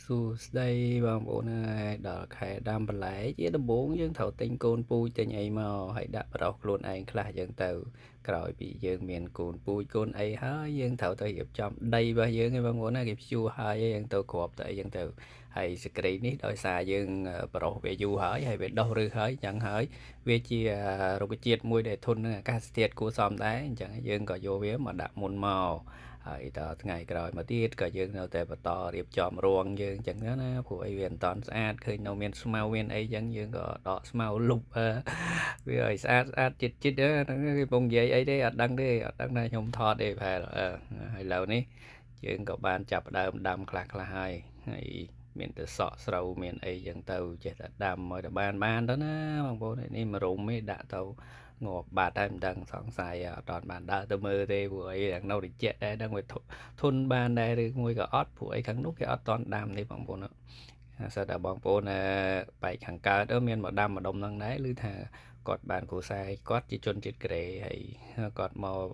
សួស្តីបងប្អូនអើយដល់ខែដាំបន្លែជាដំបូងយើងត្រូវទិញកូនពូជទិញអីមកហើយដាក់ប្រុសខ្លួនឯងខ្លះយើងទៅក្រោយពីយើងមានកូនពូជកូនអីហើយយើងត្រូវទៅរៀបចំដីរបស់យើងឯងបងប្អូនណាគេភ្ជួរហើយយើងទៅគ្របទៅអីចឹងទៅហើយសេចក្តីនេះដោយសារយើងប្រុសវាយូរហើយវាដុះឫសហើយចឹងហើយវាជារុក្ខជាតិមួយដែលធន់នឹងអាកាសធាតុគួរសមដែរអញ្ចឹងយើងក៏យកវាមកដាក់មុនមកហើយដល់ថ្ងៃក្រោយមកទៀតក៏យើងនៅតែបន្តរៀបចំរងយើងអញ្ចឹងណាព្រោះអីវាមិនតាន់ស្អាតឃើញនៅមានស្មៅមានអីអញ្ចឹងយើងក៏ដកស្មៅលុបវាឲ្យស្អាតចិត្តហ្នឹងគេពងនិយាយអីទេអត់ដឹងថាខ្ញុំថតទេប្រហែលហើយឥឡូវនេះយើងក៏បានចាប់ផ្ដើមដាំខ្លះហើយមានទៅសក់ស្រូវមានអីចឹងទៅចេះតែដាំឲ្យតែបានទៅណាបងប្អូននេះមួយរុំនេះដាក់ទៅងាប់បាត់ហើយមិនដឹងសង្ស័យអត់តាន់បានដើរទៅមើលទេព្រោះអីនៅត្រជាក់ដែរដឹងវាធន់បានដែរឬមួយក៏អត់ព្រោះអីខាងនោះគេអត់តាន់ដាំទេបងប្អូនសិតតែបងប្អូនបែកខាងកើតមានមកដាំម្ដុំហ្នឹងដែរឬថាគាត់បានគ្រូសាយគាត់ជាជនជាតិក្រេហើយគាត់មក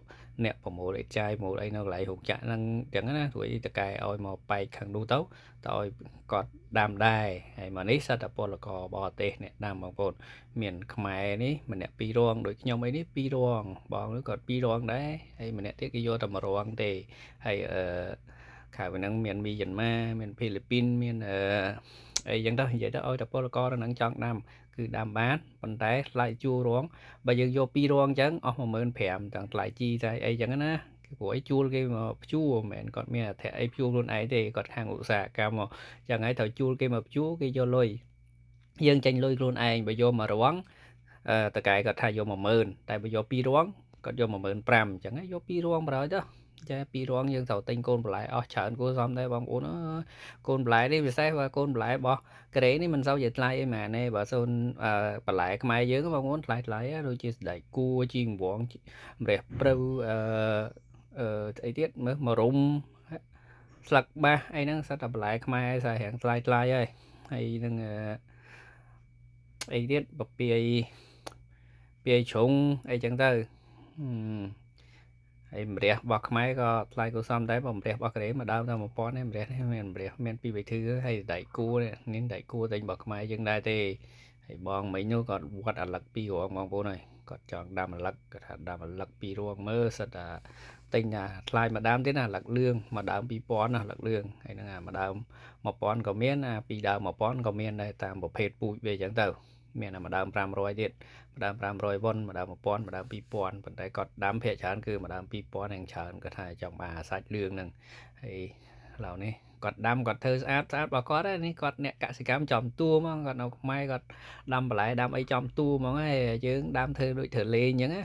អ្នកប្រមូលអីចាយប្រមូលអីនៅកន្លែងរោងចក្រហ្នឹងអញ្ចឹងណាព្រោះអីតកែឲ្យមកបែកខាងនោះទៅឲ្យគាត់ដាំដែរហើយមកនេះសិតតែពលករបរទេសអ្នកដាំបងប្អូនមានខ្មែរនេះម្នាក់2រងដូចខ្ញុំអីនេះ2រងបងនោះគាត់2រងដែរហើយម្នាក់ទៀតគេយកតែ1រងទេហើយខែហ្នឹងមានមីយ៉ាន់ម៉ាមានហ្វីលីពីនមានអីចឹងទៅនិយាយទៅឲ្យតែពលករហ្នឹងចង់ដាំគឺដាំបានប៉ុន្តែថ្លៃជួលរងបើយើងយក2រងអញ្ចឹងអស់ 15,000 ទាំងថ្លៃជីថ្លៃអីចឹងណាព្រោះអីជួលគេមកភ្ជួរមិនមែនគាត់មានអធិអីភ្ជួរខ្លួនឯងទេគាត់ខាងឧស្សាហកម្មមកចឹងហើយត្រូវជួលគេមកភ្ជួរគេយកលុយយើងចាញ់លុយខ្លួនឯងបើយកមករងតកែគាត់ថាយក10000តែបើយក2រងគាត់យក15000អញ្ចឹងយក2រងបើទៅចា2រងយើងត្រូវទិញកូនបន្លែអស់ច្រើនគួរសមដែរបងប្អូនអើយកូនបន្លែនេះពិសេសបើកូនបន្លែរបស់ក្រេនេះមិនសូវជាថ្លៃអីមែនទេបើសូនបន្លែខ្មែរយើងបងប្អូនថ្លៃដូចជាស្ដេចគួរជីងវងម្រះព្រៅអីទៀតមើលមករុំស្លឹកបាសអីហ្នឹងសិតតែបន្លែខ្មែរសាររៀងថ្លៃហើយនឹងអីទៀតពពាយជ្រុងអីចឹងទៅហើយម្រះរបស់ខ្មែរក៏ថ្លៃគួរសមដែរបើម្រះរបស់កូរ៉េមកដើមតែ1000ទេម្រះនេះមានពីរវិធីហើយដៃគួរនេះដៃគួរតែរបស់ខ្មែរយើងដែរទេហើយបងមិញនោះគាត់វត្តអាលឹក2រងបងប្អូនហើយគាត់ចង់ដាំអាលឹកគាត់ថាដាំអាលឹក2រងមើលសិតតែទិញអាថ្លៃមួយដើមទៀតណាអាលឹកលឿងមួយដើម2000ណាអាលឹកលឿងហើយហ្នឹងអាមួយដើម1000ក៏មានអាពីរដើម1000ក៏មានដែរតាមប្រភេទពូជវាអញ្ចឹងទៅមានអាមួយដើម500ទៀតម្ដើម500វ៉ុនមួយដើម1000មួយដើម2000ប៉ុន្តែគាត់ដាំភាគច្រើនគឺមួយដើម2000យ៉ាងច្រើនគាត់ថាចង់បានសាច់លឿងហ្នឹងហើយឥឡូវនេះគាត់ដាំគាត់ធ្វើស្អាតរបស់គាត់នេះគាត់អ្នកកសិកម្មចំតួហ្មងគាត់នៅខ្មែរគាត់ដាំបន្លែដាំអីចំតួហ្មងហើយយើងដាំធ្វើដូចធ្វើលេងអញ្ចឹងណា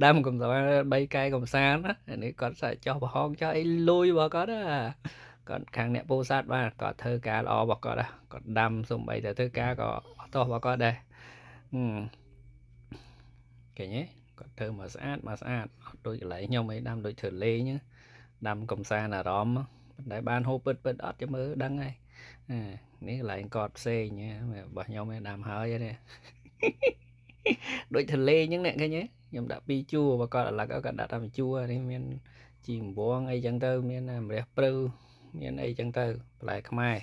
ដាំកំសាន្ត3កែកំសាន្តណានេះគាត់សាច់ចោះប្រហោងចោះអីលុយរបស់គាត់គាត់ខាងអ្នកពោធិ៍សាត់បាទគាត់ធ្វើការល្អរបស់គាត់គាត់ដាំសំបីតែធ្វើការក៏អត់ទោះរបស់គាត់ដែរឃើញទេគាត់ធ្វើមកស្អាតអត់ដូចកន្លែងខ្ញុំឯងដាំដូចធ្វើលេងដាំកំសាន្តអារម្មណ៍ប៉ុន្តែបានហូបពិតអត់ចាំមើលដឹងហើយនេះកន្លែងគាត់ផ្សេងរបស់ខ្ញុំឯងដាំហើយនេះដូចធ្វើលេងអញ្ចឹងអ្នកឃើញទេខ្ញុំដាក់2ជួរបើគាត់អាឡឹកគាត់ដាក់តែ1ជួរនេះមានជីមវងអីចឹងទៅមានម្រះព្រៅមានអីចឹងទៅបន្លែខ្មែរ